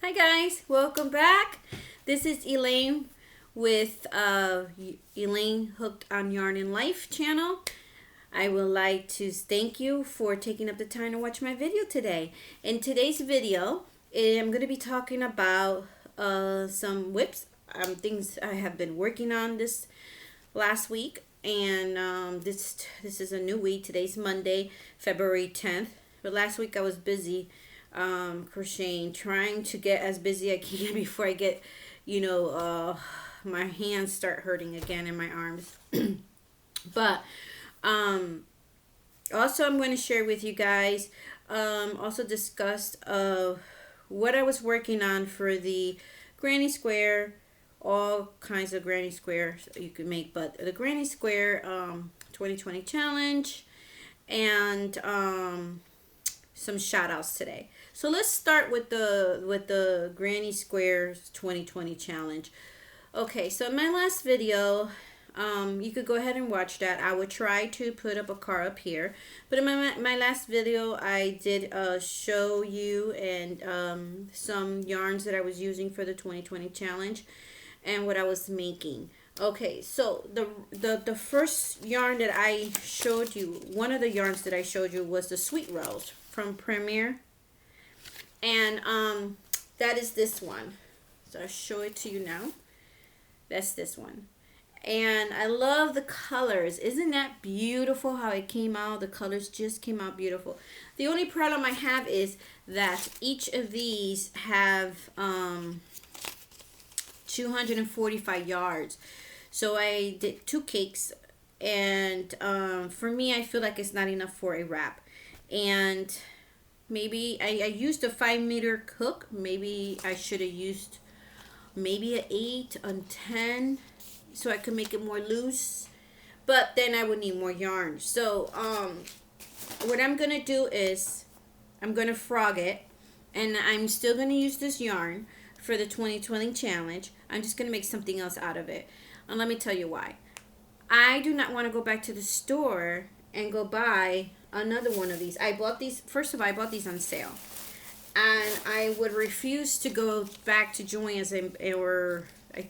Hi guys, welcome back. This is Elaine with Elaine Hooked on Yarn and Life channel. I would like to thank you for taking up the time to watch my video today. In today's video, I'm going to be talking about some WIPS, things I have been working on this last week. And this is a new week. Today's Monday, February 10th. But last week I was busy crocheting, trying to get as busy I can before I get, my hands start hurting again and my arms. But also I'm going to share with you guys, also discussed what I was working on for the granny square, all kinds of granny squares you can make, but the granny square 2020 challenge, and some shout outs today. So let's start with the granny squares 2020 challenge. Okay, so in my last video, you could go ahead and watch that. I would try to put up a card up here, but in my last video I did show you and some yarns that I was using for the 2020 challenge and what I was making. Okay, so the first yarn that I showed you, one of the yarns that I showed you was the Sweet Rose from Premier, and that is this one. So I'll show it to you now. That's this one, and I love the colors. Isn't that beautiful how it came out? The colors just came out beautiful. The only problem I have is that each of these have 245 yards. So I did 2 cakes, and for me, I feel like it's not enough for a wrap. And maybe I used a 5-meter hook. Maybe I should have used maybe an 8 on 10 so I could make it more loose. But then I would need more yarn. So what I'm gonna do is I'm gonna frog it, and I'm still gonna use this yarn for the 2020 challenge. I'm just gonna make something else out of it. And let me tell you why. I do not want to go back to the store and go buy another one of these. I bought these, first of all, I bought these on sale. And I would refuse to go back to Joann's, or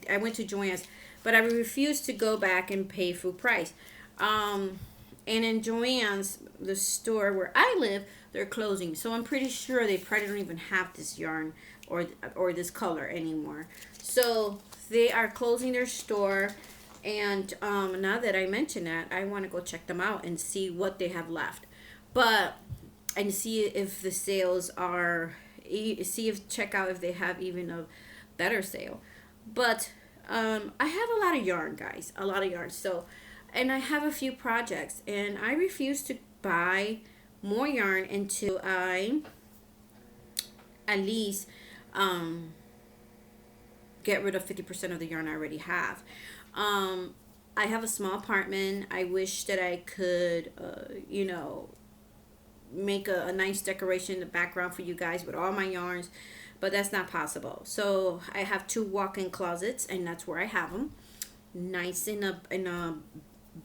I went to Joann's, but I refused to go back and pay full price. And in Joann's, the store where I live, they're closing. So I'm pretty sure they probably don't even have this yarn or this color anymore. So they are closing their store, and now that I mention that, I want to go check them out and see what they have left, and see if the sales are, check out if they have even a better sale. But I have a lot of yarn, guys, a lot of yarn. So, and I have a few projects, and I refuse to buy more yarn until I at least get rid of 50% of the yarn I already have. I have a small apartment. I wish that I could, make a nice decoration in the background for you guys with all my yarns, but that's not possible. So I have 2 walk-in closets, and that's where I have them, nice in a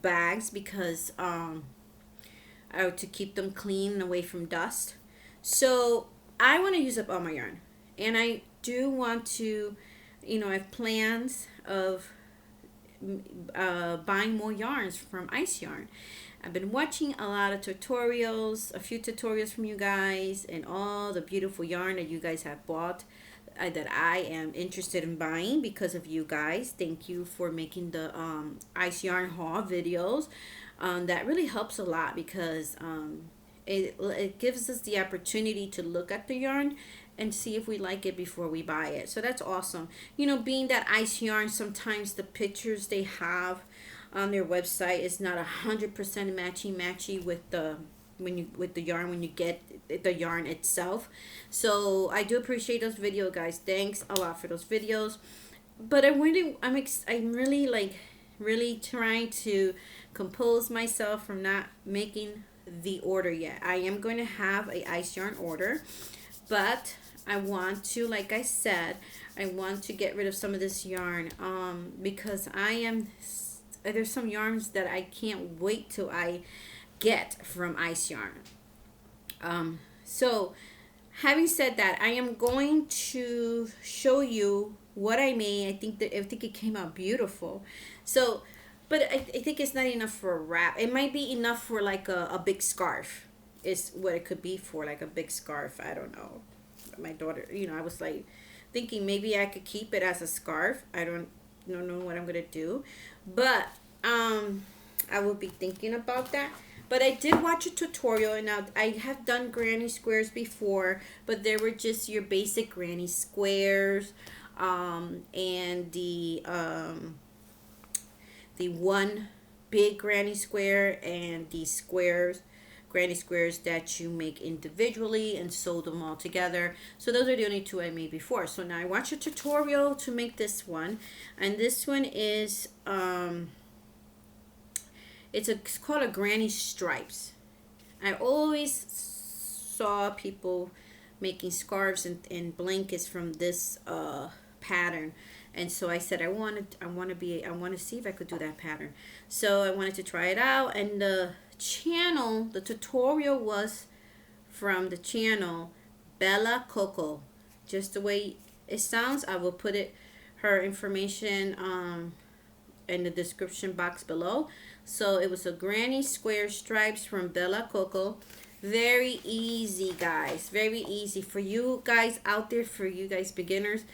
bags, because to keep them clean and away from dust. So I want to use up all my yarn, and I do want to, I have plans of buying more yarns from Ice Yarn. I've been watching a lot of tutorials, a few tutorials from you guys, and all the beautiful yarn that you guys have bought, that I am interested in buying because of you guys. Thank you for making the Ice Yarn haul videos. That really helps a lot, because it gives us the opportunity to look at the yarn and see if we like it before we buy it. So that's awesome. Being that Ice Yarn, sometimes the pictures they have on their website is not 100% matchy with the yarn when you get the yarn itself. So I do appreciate those videos, guys. Thanks a lot for those videos. But I'm really really trying to compose myself from not making the order yet. I am going to have a Ice Yarn order, but I want to, like I said, I want to get rid of some of this yarn, because there's some yarns that I can't wait till I get from Ice Yarn. So having said that, I am going to show you what I made. I think it came out beautiful. So, but I think it's not enough for a wrap. It might be enough for like a big scarf. Is what it could be for, like a big scarf. I don't know. My daughter, I was like thinking maybe I could keep it as a scarf. I don't know what I'm gonna do, but I will be thinking about that. But I did watch a tutorial, and now I have done granny squares before, but they were just your basic granny squares, and the one big granny square and the granny squares that you make individually and sew them all together. So those are the only two I made before. So now I watched a tutorial to make this one, and this one is it's called a granny stripes. I always saw people making scarves and blankets from this pattern, and so I said I want to see if I could do that pattern. So I wanted to try it out, and the tutorial was from the channel Bella Coco, just the way it sounds. I will put her information in the description box below. So it was a granny square stripes from Bella Coco. Very easy, guys, very easy for you guys out there, for you guys beginners,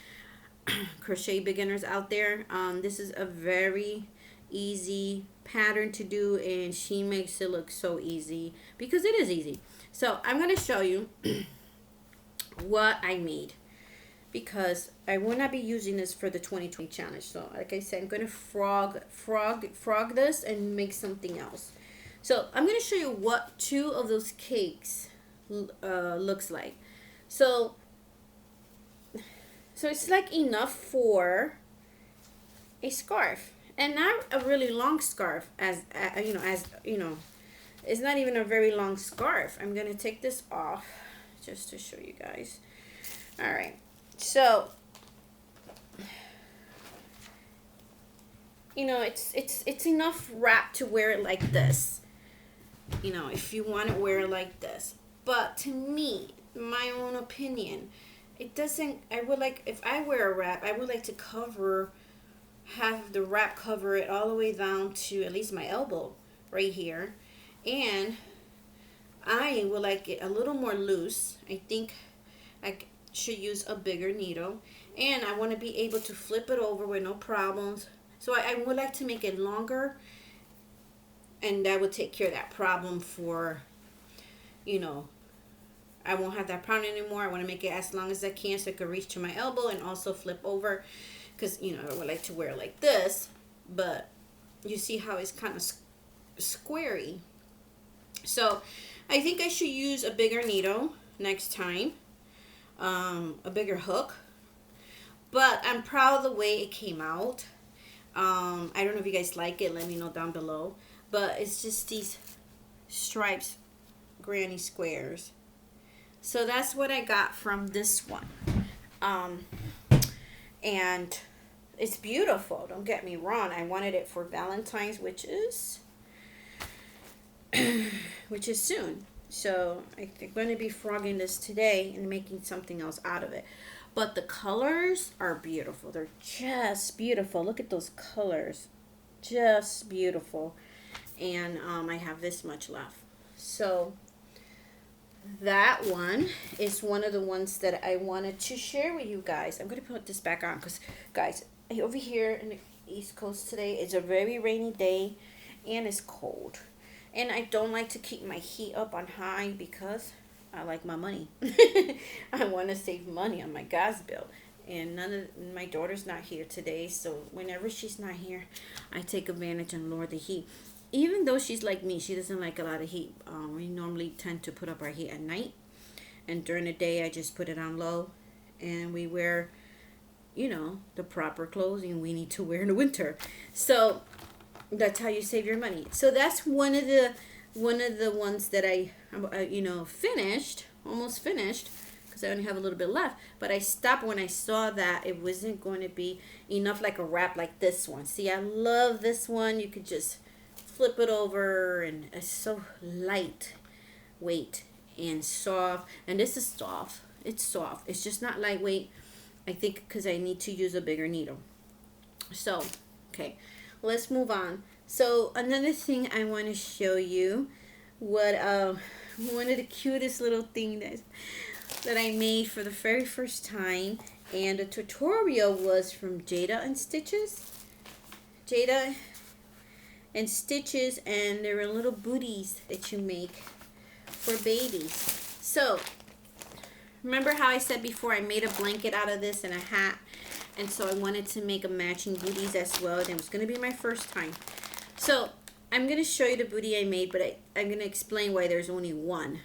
crochet beginners out there. This is a very easy pattern to do, and she makes it look so easy because it is easy. So I'm going to show you what I made, because I will not be using this for the 2020 challenge. So like I said, I'm going to frog this and make something else. So I'm going to show you what two of those cakes looks like. So it's like enough for a scarf, and not a really long scarf, as it's not even a very long scarf. I'm going to take this off just to show you guys. All right. So, it's enough wrap to wear it like this. If you want to wear it like this. But to me, my own opinion, it doesn't. If I wear a wrap, I would like to have the wrap cover it all the way down to at least my elbow, right here, and I would like it a little more loose. I think I should use a bigger needle, and I want to be able to flip it over with no problems. So I would like to make it longer, and that would take care of that problem for, I won't have that problem anymore. I want to make it as long as I can so it could reach to my elbow and also flip over, because I would like to wear it like this, but you see how it's kind of squarey. So I think I should use a bigger needle next time, a bigger hook, but I'm proud of the way it came out. I don't know if you guys like it, let me know down below, but it's just these stripes granny squares. So that's what I got from this one, and it's beautiful, don't get me wrong. I wanted it for Valentine's, which is soon. So I'm going to be frogging this today and making something else out of it. But the colors are beautiful. They're just beautiful. Look at those colors. Just beautiful. And I have this much left. So that one is one of the ones that I wanted to share with you guys. I'm going to put this back on because, guys, over here in the East Coast today, it's a very rainy day and it's cold. And I don't like to keep my heat up on high because I like my money. I want to save money on my gas bill. And my daughter's not here today, so whenever she's not here, I take advantage and lower the heat. Even though she's like me, she doesn't like a lot of heat. We normally tend to put up our heat at night. And during the day, I just put it on low. And we wear, the proper clothing we need to wear in the winter. So that's how you save your money. So that's one of the ones that I almost finished, because I only have a little bit left. But I stopped when I saw that it wasn't going to be enough like a wrap like this one. See, I love this one. You could just flip it over, and it's so light weight and soft. And this is soft. It's soft. It's just not lightweight. I think because I need to use a bigger needle. So, okay, let's move on. So another thing I want to show you, what one of the cutest little thing that I made for the very first time, and the tutorial was from Jayda Instiches. Jayda Instiches, and there are little booties that you make for babies. So remember how I said before I made a blanket out of this and a hat, and so I wanted to make a matching booties as well, and it was going to be my first time. So I'm going to show you the booty I made, but I'm going to explain why there's only one.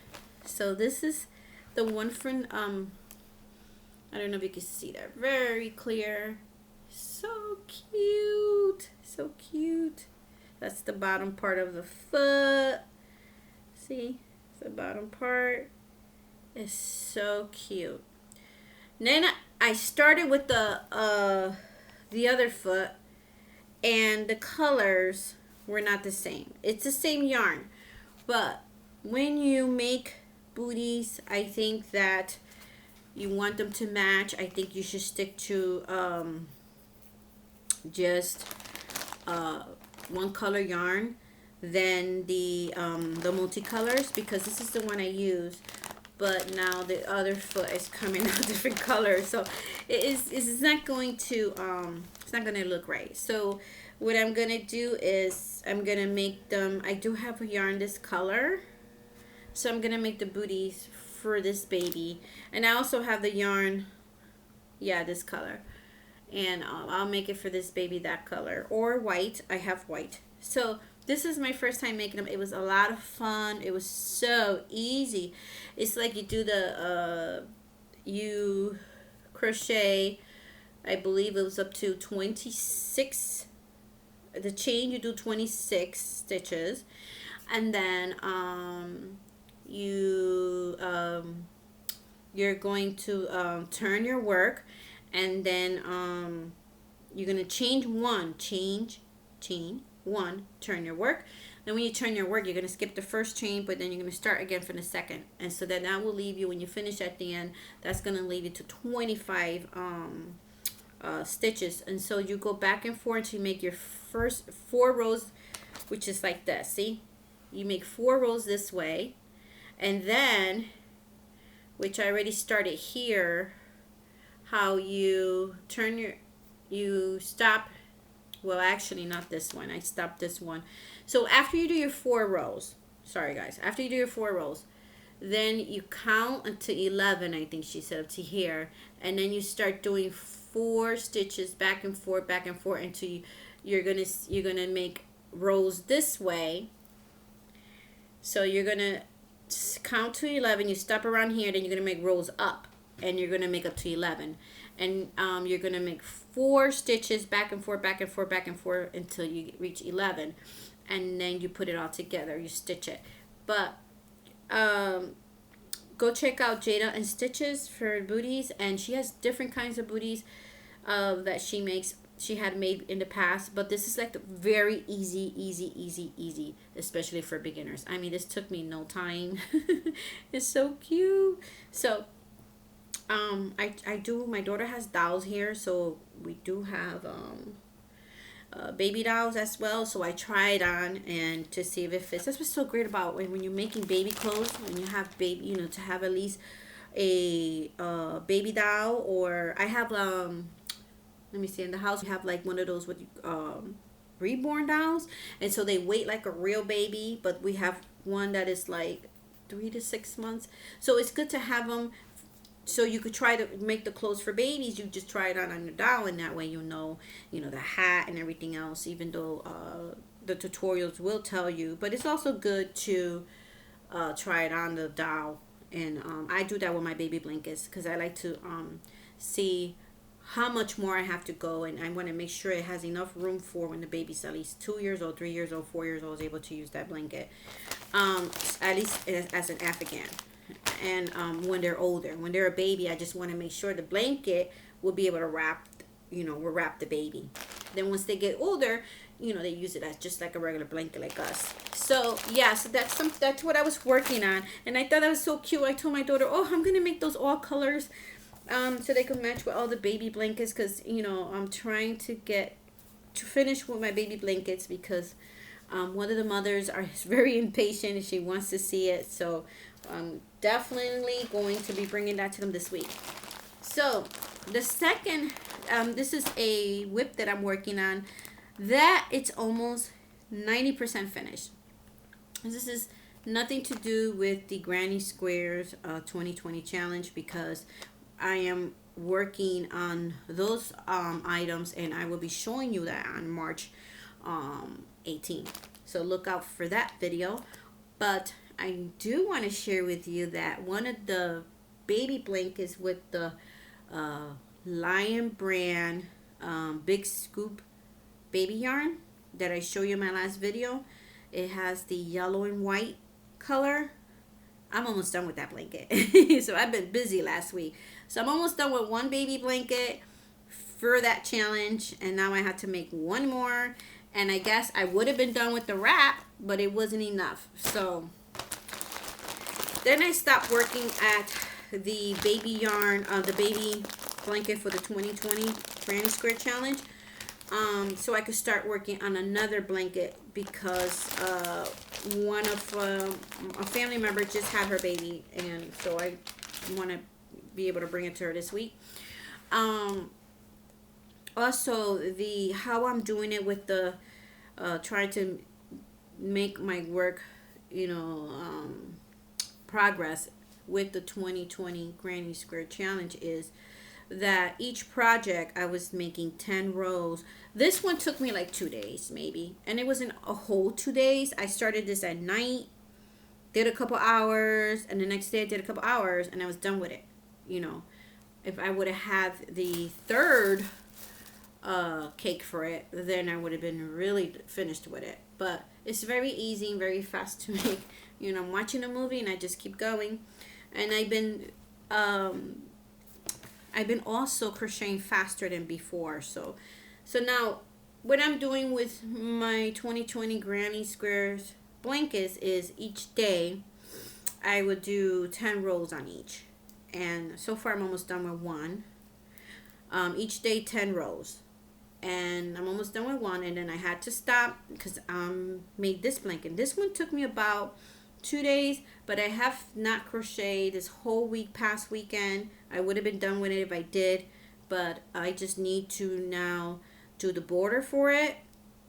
So this is the one from, I don't know if you can see that very clear. So cute. So cute. That's the bottom part of the foot. See? The bottom part is so cute. Then I started with the other foot, and the colors were not the same. It's the same yarn, but when you make booties, I think that you want them to match. I think you should stick to just one color yarn than the multicolors, because this is the one I use, but now the other foot is coming out different colors, so it's not going to look right. So what I'm gonna do is I'm gonna make them, I do have a yarn this color, so I'm gonna make the booties for this baby, and I also have the yarn, yeah, this color, and I'll make it for this baby that color, or white. I have white. So this is my first time making them. It was a lot of fun. It was so easy. It's like you do the you crochet, I believe it was up to 26, the chain you do 26 stitches, and then you're going to turn your work, and then you're going to chain one, turn your work. Then when you turn your work, you're going to skip the first chain, but then you're going to start again for the second. And so then that will leave you, when you finish at the end, that's going to leave you to 25 stitches. And so you go back and forth to make your first 4 rows, which is like this. See? You make 4 rows this way. And then, which I already started here, how you turn you stop. Well, actually, not this one. I stopped this one. So after you do your 4 rows, sorry guys, after you do your 4 rows, then you count until 11, I think she said, up to here, and then you start doing 4 stitches back and forth until you're gonna make rows this way. So you're gonna count to 11. You stop around here, then you're gonna make rows up, and you're gonna make up to 11. And you're going to make 4 stitches back and forth until you reach 11. And then you put it all together. You stitch it. But go check out Jayda Instiches for booties. And she has different kinds of booties that she makes. She had made in the past. But this is like very easy. Especially for beginners. I mean, this took me no time. It's so cute. So my daughter has dolls here, so we do have baby dolls as well, so I tried on and to see if it fits. That's what's so great about when you're making baby clothes, when you have baby, to have at least a baby doll. Or I have let me see, in the house we have like one of those with reborn dolls, and so they wait like a real baby, but we have one that is like 3 to 6 months, so it's good to have them. So you could try to make the clothes for babies. You just try it on your doll, and that way you know the hat and everything else, even though the tutorials will tell you. But it's also good to try it on the doll. And I do that with my baby blankets, because I like to see how much more I have to go, and I want to make sure it has enough room for when the baby's at least 2 years old, 3 years old, 4 years old, is able to use that blanket, at least as an Afghan. And when they're older, when they're a baby, I just want to make sure the blanket will be able to wrap the baby. Then once they get older, you know, they use it as just like a regular blanket like us. So yeah, so that's what I was working on, and I thought that was so cute. I told my daughter, oh, I'm gonna make those all colors, so they could match with all the baby blankets, because you know I'm trying to get to finish with my baby blankets, because one of the mothers is very impatient and she wants to see it. So I'm definitely going to be bringing that to them this week. So the second, this is a WIP that I'm working on, that it's almost 90% finished. This is nothing to do with the Granny Squares 2020 challenge, because I am working on those items, and I will be showing you that on March 18th. So look out for that video. But I do want to share with you that one of the baby blankets with the Lion brand Big Scoop baby yarn that I showed you in my last video, it has the yellow and white color. I'm almost done with that blanket. So I've been busy last week. So I'm almost done with one baby blanket for that challenge, and now I have to make one more. And I guess I would have been done with the wrap, but it wasn't enough. So then I stopped working at the baby yarn, the baby blanket for the 2020 Granny Square Challenge. So I could start working on another blanket, because one of a family member just had her baby, and so I want to be able to bring it to her this week. Also, how I'm doing it with the trying to make my work, you know, progress with the 2020 Granny Square Challenge is that each project I was making 10 rows. This one took me like 2 days maybe, and it wasn't a whole 2 days. I started this at night, did a couple hours, and the next day I did a couple hours, and I was done with it. You know, if I would have had the third cake for it, then I would have been really finished with it. But it's very easy and very fast to make. You know, I'm watching a movie and I just keep going. And I've been also crocheting faster than before. So now what I'm doing with my 2020 Granny Squares blankets is each day I would do 10 rows on each. And so far I'm almost done with one. Each day 10 rows. And I'm almost done with one, and then I had to stop because made this blanket. This one took me about 2 days, but I have not crocheted this whole week, past weekend. I would have been done with it if I did, but I just need to now do the border for it,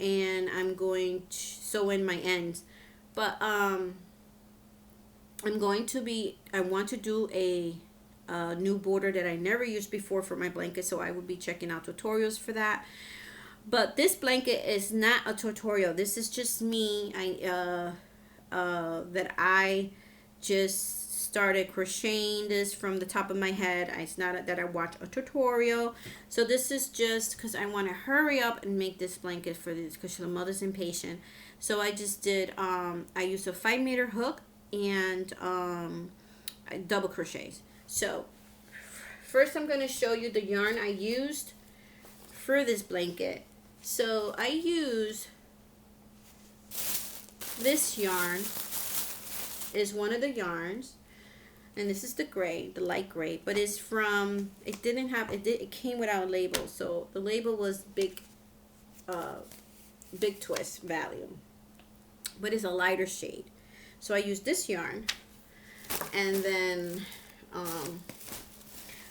and I'm going to sew in my ends. But I want to do a new border that I never used before for my blanket, so I will be checking out tutorials for that. But this blanket is not a tutorial. This is just me. That I just started crocheting this from the top of my head. It's not that I watched a tutorial. So this is just because I want to hurry up and make this blanket for this, because the mother's impatient. So I just did, I used a 5-meter hook and double crochets. So first I'm going to show you the yarn I used for this blanket. So I use this yarn, is one of the yarns, and this is the gray, the light gray, but it's from, it came without a label. So the label was Big Twist value, but it's a lighter shade. So I used this yarn, and then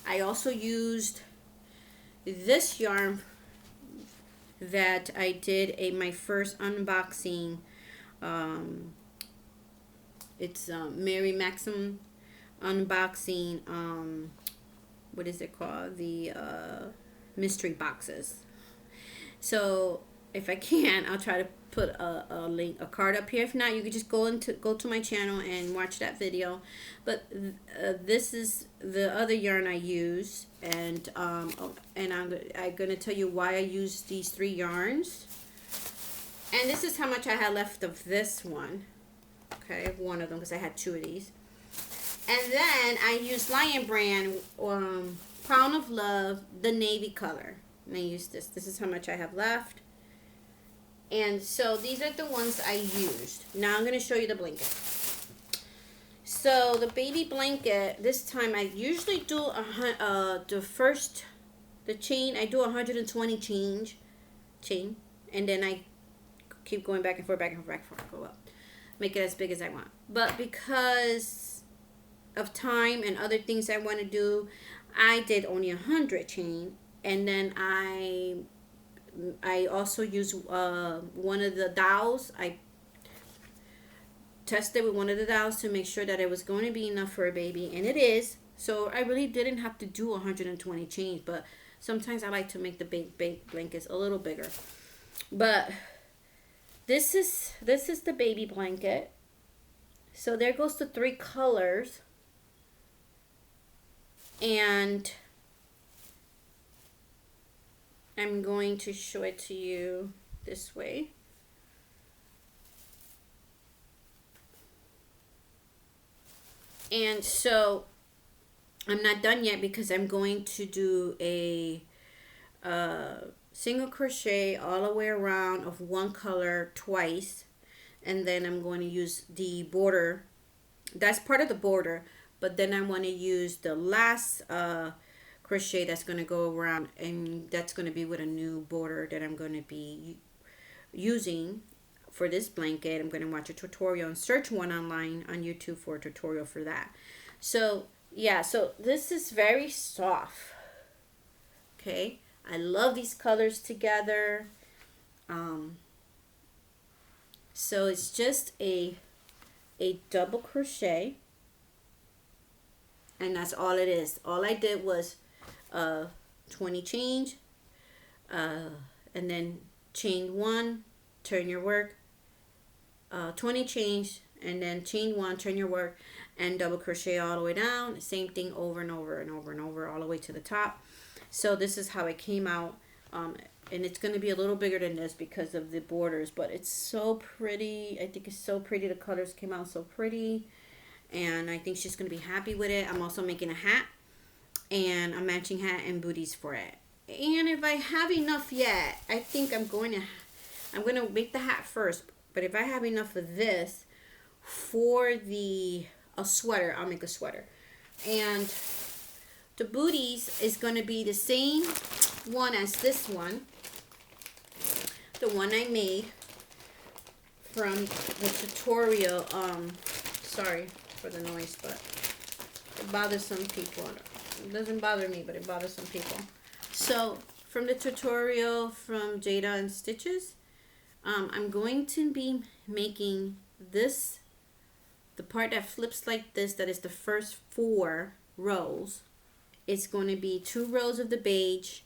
I also used this yarn that I did my first unboxing. It's Mary Maxim unboxing. What is it called? The mystery boxes. So if I can, I'll try to put a link, a card up here. If not, you can just go to my channel and watch that video. But this is the other yarn I use, and I'm gonna tell you why I use these 3 yarns. And this is how much I had left of this one. Okay, one of them, because I had 2 of these. And then I used Lion brand Pound of Love, the navy color, and I used this. This is how much I have left. And so these are the ones I used. Now I'm going to show you the blanket. So the baby blanket, this time I usually do the chain, I do 120 chain, and then I keep going back and forth, back and forth, back and forth, go up. Make it as big as I want. But because of time and other things I want to do, I did only 100 chain, and then I also use one of the dowels. I tested with one of the dowels to make sure that it was going to be enough for a baby, and it is. So I really didn't have to do 120 chains, but sometimes I like to make the big blankets a little bigger. But this is the baby blanket. So there goes the 3 colors. And I'm going to show it to you this way. And so I'm not done yet because I'm going to do a single crochet all the way around of one color twice, and then I'm going to use the border. That's part of the border, but then I want to use the last crochet that's going to go around, and that's going to be with a new border that I'm going to be using for this blanket. I'm going to watch a tutorial and search one online on YouTube for a tutorial for that. So yeah, so this is very soft. Okay, I love these colors together. So it's just a double crochet, and that's all it is. All I did was 20 change, and then chain 1, turn your work, 20 change, and then chain 1, turn your work, and double crochet all the way down. Same thing over and over and over and over all the way to the top. So this is how it came out, and it's going to be a little bigger than this because of the borders, but it's so pretty. I think it's so pretty. The colors came out so pretty, and I think she's going to be happy with it. I'm also making a hat and a matching hat and booties for it. And if I have enough yet, I think I'm going to make the hat first, but if I have enough of this for a sweater, I'll make a sweater. And the booties is going to be the same one as this one, the one I made from the tutorial. Sorry for the noise, but it bothers some people. It doesn't bother me, but it bothers some people. So from the tutorial from Jayda Instiches, I'm going to be making this, the part that flips like this, that is the first 4 rows. It's going to be 2 rows of the beige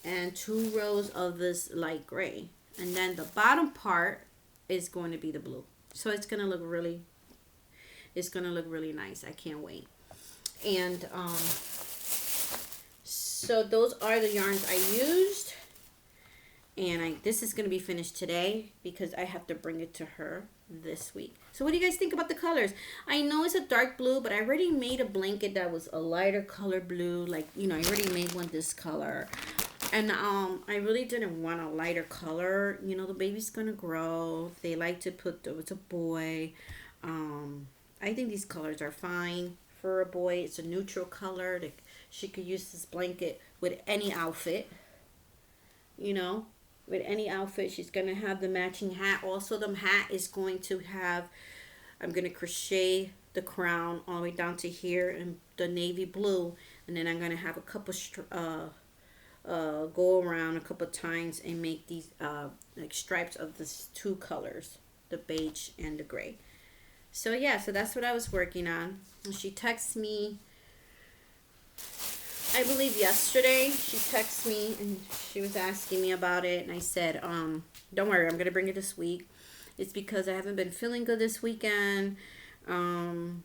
and 2 rows of this light gray, and then the bottom part is going to be the blue. So it's going to look really nice. I can't wait. And so those are the yarns I used, and this is going to be finished today because I have to bring it to her this week. So what do you guys think about the colors? I know it's a dark blue, but I already made a blanket that was a lighter color blue. Like, you know, I already made one this color. And I really didn't want a lighter color. You know, the baby's gonna grow. They like to put, it's a boy. I think these colors are fine for a boy. It's a neutral color. She could use this blanket with any outfit. You know, with any outfit. She's going to have the matching hat. Also, the hat is going to have, I'm going to crochet the crown all the way down to here in the navy blue. And then I'm going to have a couple go around a couple times and make these like stripes of the 2 colors, the beige and the gray. So yeah, so that's what I was working on. And she texted me, I believe yesterday. She texted me and she was asking me about it, and I said, don't worry, I'm gonna bring it this week. It's because I haven't been feeling good this weekend, and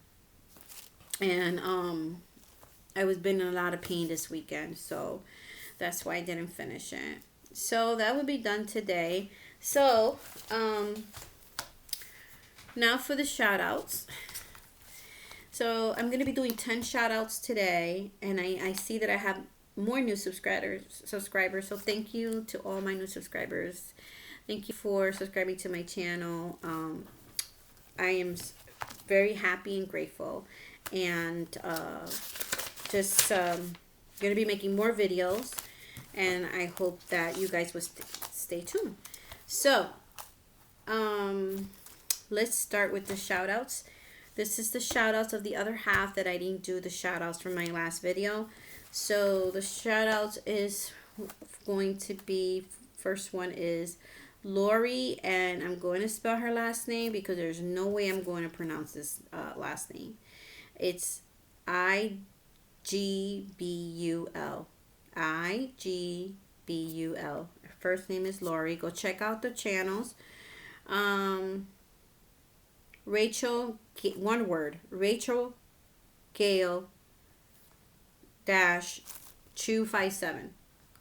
I was been in a lot of pain this weekend, so that's why I didn't finish it. So that will be done today. So now for the shout outs. So I'm going to be doing 10 shout outs today, and I see that I have more new subscribers. So thank you to all my new subscribers Thank you for subscribing to my channel. I am very happy and grateful, and just gonna be making more videos, and I hope that you guys will stay tuned. So let's start with the shout outs. This is the shout outs of the other half that I didn't do the shout outs from my last video. So the shout outs is going to be, first one is Lori, and I'm going to spell her last name because there's no way I'm going to pronounce this last name. It's Igbul. Igbul. First name is Lori. Go check out the channels. Rachel, one word, Rachel Gale dash 257.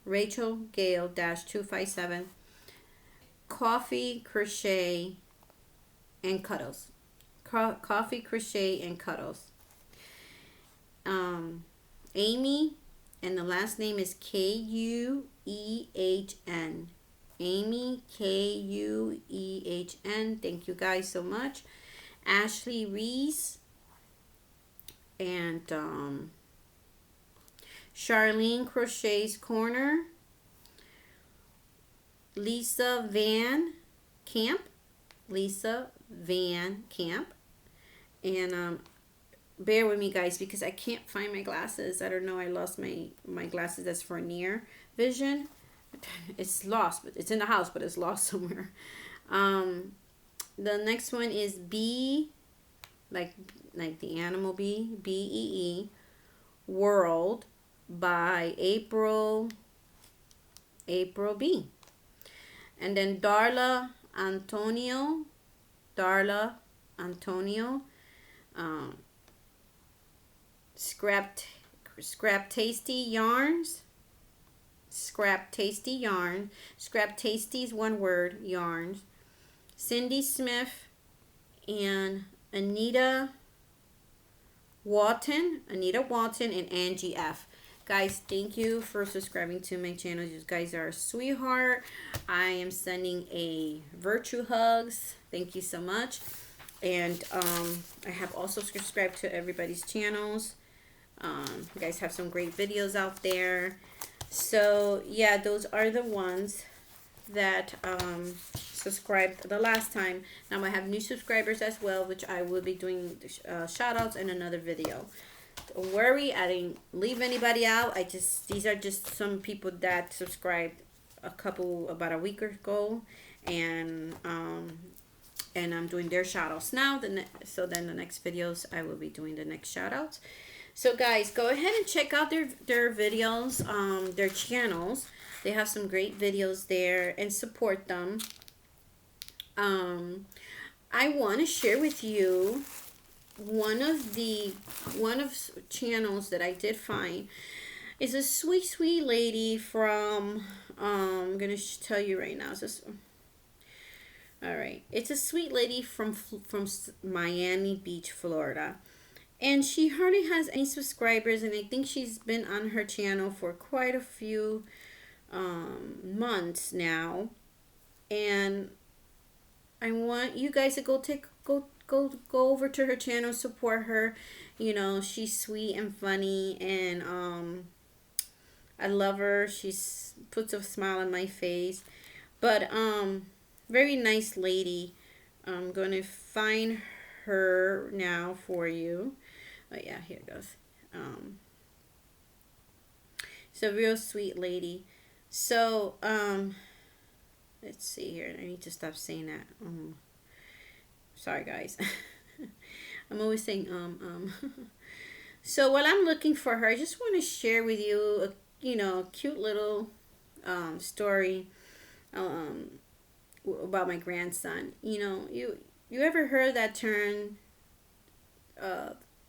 Rachel Gale dash 257. Coffee, crochet, and cuddles. Coffee, crochet, and cuddles. Amy, and the last name is Kuehn. Amy, Kuehn. Thank you guys so much. Ashley Reese, and Charlene Crochet's Corner. Lisa Van Camp. And bear with me, guys, because I can't find my glasses. I don't know, I lost my glasses that's for near vision. It's lost, but it's in the house, but it's lost somewhere. The next one is B, like the animal bee, BEE, World, by April B. And then Darla Antonio, Scrap Tasty Yarns. Scrap Tasty's one word, yarns. Cindy Smith and Anita Walton, and Angie F. Guys, thank you for subscribing to my channel. You guys are a sweetheart. I am sending a virtue hugs. Thank you so much. And I have also subscribed to everybody's channels. You guys have some great videos out there. So yeah, those are the ones that subscribed the last time. Now I have new subscribers as well, which I will be doing shout outs in another video. Don't worry, I didn't leave anybody out. These are just some people that subscribed about a week ago, and I'm doing their shout outs now. So then the next videos I will be doing the next shout outs. So guys, go ahead and check out their videos, their channels. They have some great videos there, and support them. I want to share with you one of channels that I did find is a sweet lady from I'm gonna tell you right now. All right, it's a sweet lady from Miami Beach, Florida. And she hardly has any subscribers, and I think she's been on her channel for quite a few months now. And I want you guys to go over to her channel, support her. You know, she's sweet and funny, and I love her. She's puts a smile on my face. But very nice lady. I'm gonna find her now for you. Oh yeah, here it goes. It's a real sweet lady. So let's see here. I need to stop saying that. Sorry guys. I'm always saying So while I'm looking for her, I just want to share with you a cute little story about my grandson. You ever heard that term,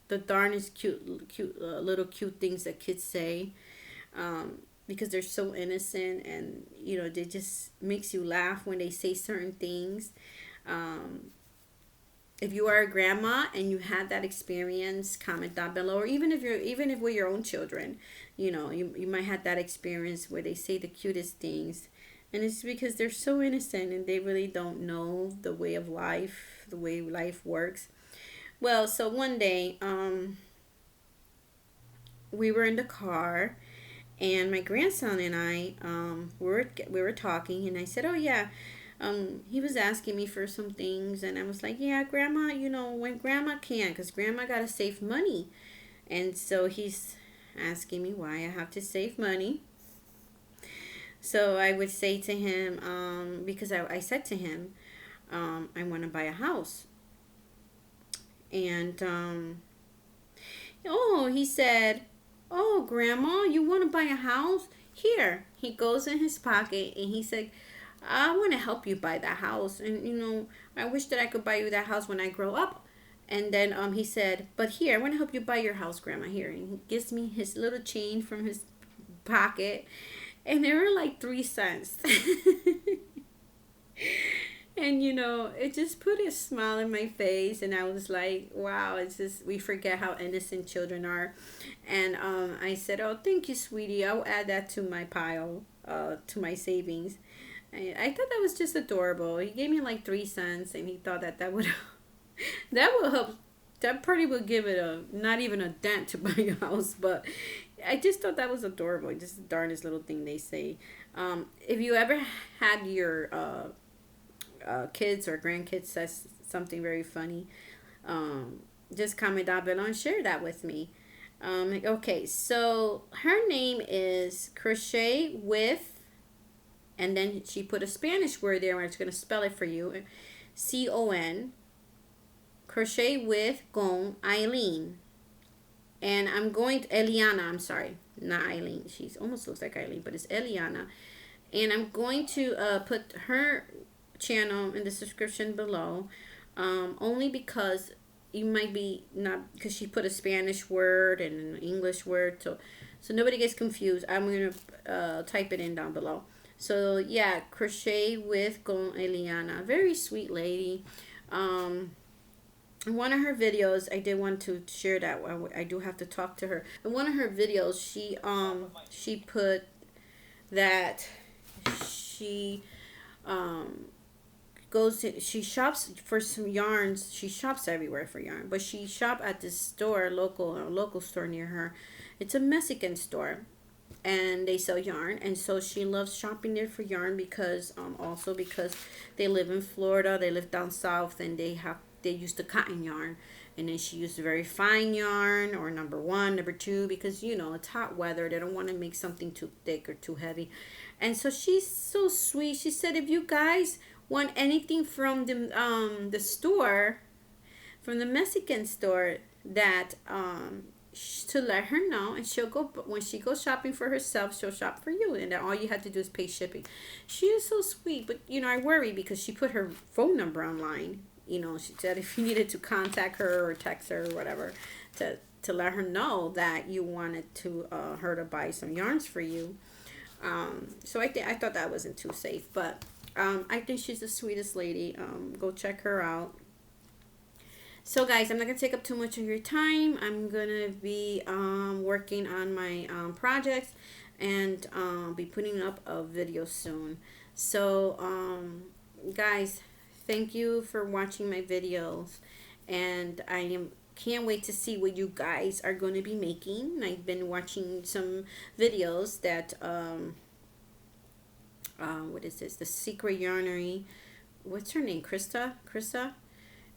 the darnest cute little cute things that kids say, because they're so innocent, and they just makes you laugh when they say certain things. If you are a grandma and you had that experience, comment down below. Or even if we're your own children, you might have that experience where they say the cutest things, And it's because they're so innocent and they really don't know the way of life, the way life works. Well, so one day, we were in the car, and my grandson and I, we were talking, and I said, "Oh yeah," he was asking me for some things, and I was like, "Yeah, Grandma, when Grandma can, cause Grandma gotta save money," and so he's asking me why I have to save money. So I would say to him, because I said to him, I want to buy a house, and oh, he said, "Oh, Grandma, you want to buy a house? Here." He goes in his pocket and he said, "I want to help you buy that house. And, I wish that I could buy you that house when I grow up." And then he said, "But here, I want to help you buy your house, Grandma." Here. And he gives me his little chain from his pocket. And they were like 3 cents. And it just put a smile in my face, and I was like, wow, it's just, we forget how innocent children are. And I said, "Oh, thank you, sweetie, I'll add that to my pile, to my savings." I thought that was just adorable. He gave me like 3 cents, and he thought that would that will help. That probably would give it a not even a dent to buy a house, but I just thought that was adorable. Just the darndest little thing they say. If you ever had your kids or grandkids says something very funny, just comment down below and share that with me. Okay, so her name is Crochet with, and then she put a Spanish word there. I'm just going to spell it for you. Con. Crochet with con Eileen. And I'm going to Eliana. I'm sorry, not Eileen. She's almost looks like Eileen, but it's Eliana. And I'm going to put her channel in the description below, only because you might be not, because she put a Spanish word and an English word, so nobody gets confused. I'm gonna type it in down below. So yeah, Crochet with con Eliana, very sweet lady. In one of her videos, I did want to share that. I do have to talk to her. In one of her videos, she put that she she shops for some yarns. She shops everywhere for yarn, but she shop at this store, local store near her. It's a Mexican store, and they sell yarn, and so she loves shopping there for yarn because also because they live in Florida, they live down south, and they use the cotton yarn, and then she used very fine yarn, or number one, number two, because it's hot weather, they don't want to make something too thick or too heavy. And so she's so sweet. She said, if you guys want anything from the store, from the Mexican store, that to let her know, and she'll go, when she goes shopping for herself, she'll shop for you, and then all you have to do is pay shipping. She is so sweet. But I worry because she put her phone number online. She said if you needed to contact her or text her or whatever, to let her know that you wanted to her to buy some yarns for you. So I thought that wasn't too safe, but I think she's the sweetest lady. Go check her out. So guys, I'm not gonna take up too much of your time. I'm gonna be working on my projects, and be putting up a video soon. So guys, thank you for watching my videos, and can't wait to see what you guys are going to be making. I've been watching some videos that what is this? The Secret Yarnery. What's her name? Krista.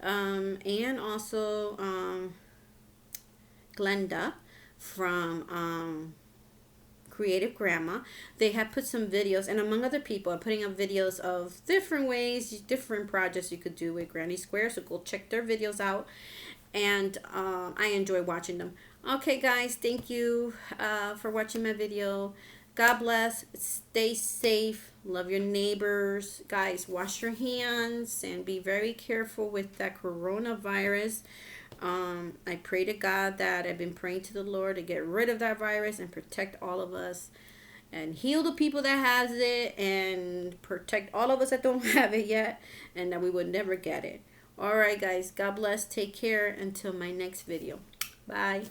And also Glenda from Creative Grandma. They have put some videos, and among other people are putting up videos of different ways, different projects you could do with Granny Square. So go check their videos out, and I enjoy watching them. Okay guys, thank you for watching my video. God bless. Stay safe. Love your neighbors. Guys, wash your hands and be very careful with that coronavirus. I pray to God that I've been praying to the Lord to get rid of that virus and protect all of us, and heal the people that has it, and protect all of us that don't have it yet, and that we would never get it. All right, guys. God bless. Take care until my next video. Bye.